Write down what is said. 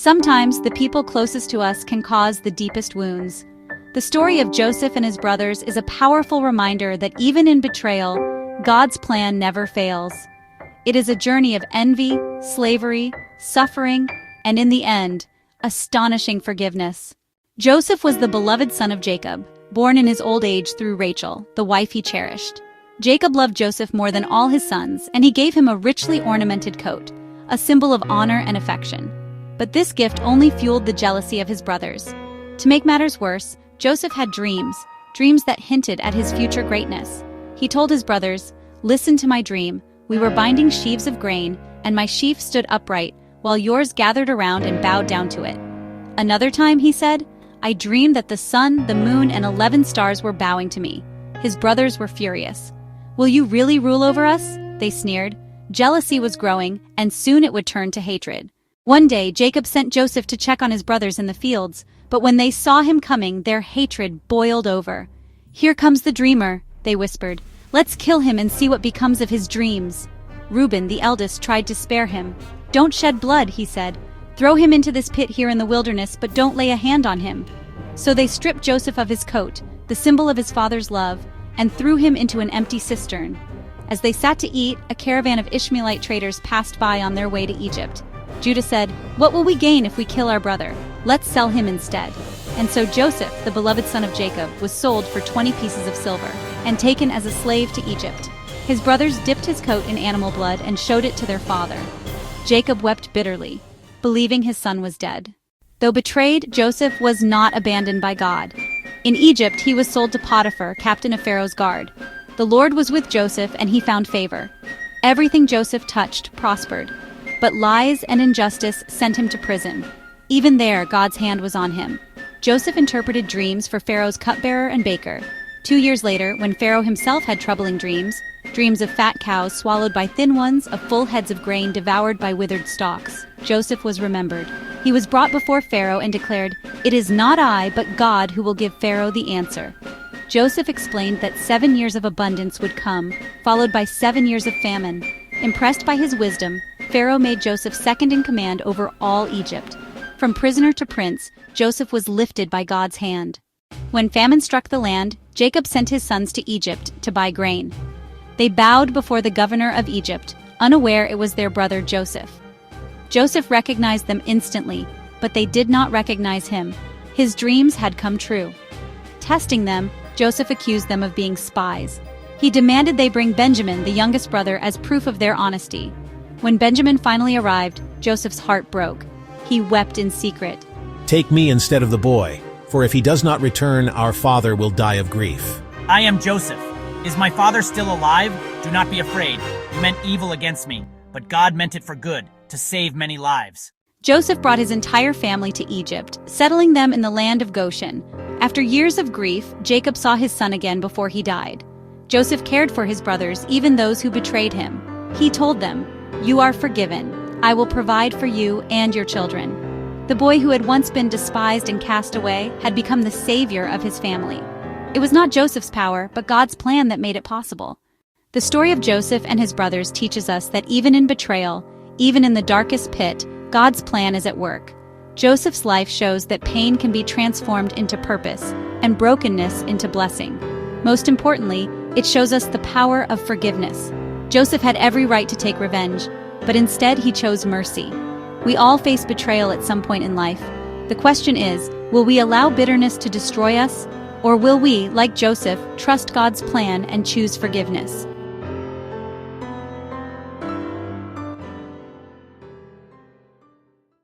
Sometimes the people closest to us can cause the deepest wounds. The story of Joseph and his brothers is a powerful reminder that even in betrayal, God's plan never fails. It is a journey of envy, slavery, suffering, and in the end, astonishing forgiveness. Joseph was the beloved son of Jacob, born in his old age through Rachel, the wife he cherished. Jacob loved Joseph more than all his sons, and he gave him a richly ornamented coat, a symbol of honor and affection. But this gift only fueled the jealousy of his brothers. To make matters worse, Joseph had dreams that hinted at his future greatness. He told his brothers, "Listen to my dream. We were binding sheaves of grain, and my sheaf stood upright, while yours gathered around and bowed down to it." Another time, he said, "I dreamed that the sun, the moon, and 11 stars were bowing to me." His brothers were furious. "Will you really rule over us?" they sneered. Jealousy was growing, and soon it would turn to hatred. One day, Jacob sent Joseph to check on his brothers in the fields, but when they saw him coming, their hatred boiled over. "Here comes the dreamer," they whispered. "Let's kill him and see what becomes of his dreams." Reuben, the eldest, tried to spare him. "Don't shed blood," he said. "Throw him into this pit here in the wilderness, but don't lay a hand on him." So they stripped Joseph of his coat, the symbol of his father's love, and threw him into an empty cistern. As they sat to eat, a caravan of Ishmaelite traders passed by on their way to Egypt. Judah said, "What will we gain if we kill our brother? Let's sell him instead." And so Joseph, the beloved son of Jacob, was sold for 20 pieces of silver and taken as a slave to Egypt. His brothers dipped his coat in animal blood and showed it to their father. Jacob wept bitterly, believing his son was dead. Though betrayed, Joseph was not abandoned by God. In Egypt, he was sold to Potiphar, captain of Pharaoh's guard. The Lord was with Joseph, and he found favor. Everything Joseph touched prospered. But lies and injustice sent him to prison. Even there, God's hand was on him. Joseph interpreted dreams for Pharaoh's cupbearer and baker. 2 years later, when Pharaoh himself had troubling dreams of fat cows swallowed by thin ones, of full heads of grain devoured by withered stalks, Joseph was remembered. He was brought before Pharaoh and declared, "It is not I, but God who will give Pharaoh the answer." Joseph explained that 7 years of abundance would come, followed by 7 years of famine. Impressed by his wisdom, Pharaoh made Joseph second in command over all Egypt. From prisoner to prince, Joseph was lifted by God's hand. When famine struck the land, Jacob sent his sons to Egypt to buy grain. They bowed before the governor of Egypt, unaware it was their brother Joseph. Joseph recognized them instantly, but they did not recognize him. His dreams had come true. Testing them, Joseph accused them of being spies. He demanded they bring Benjamin, the youngest brother, as proof of their honesty. When Benjamin finally arrived, Joseph's heart broke. He wept in secret. "Take me instead of the boy, for if he does not return, our father will die of grief." "I am Joseph. Is my father still alive? Do not be afraid. You meant evil against me, but God meant it for good, to save many lives." Joseph brought his entire family to Egypt, settling them in the land of Goshen. After years of grief, Jacob saw his son again before he died. Joseph cared for his brothers, even those who betrayed him. He told them, "You are forgiven. I will provide for you and your children." The boy who had once been despised and cast away had become the savior of his family. It was not Joseph's power, but God's plan that made it possible. The story of Joseph and his brothers teaches us that even in betrayal, even in the darkest pit, God's plan is at work. Joseph's life shows that pain can be transformed into purpose and brokenness into blessing. Most importantly, it shows us the power of forgiveness. Joseph had every right to take revenge, but instead he chose mercy. We all face betrayal at some point in life. The question is, will we allow bitterness to destroy us, or will we, like Joseph, trust God's plan and choose forgiveness?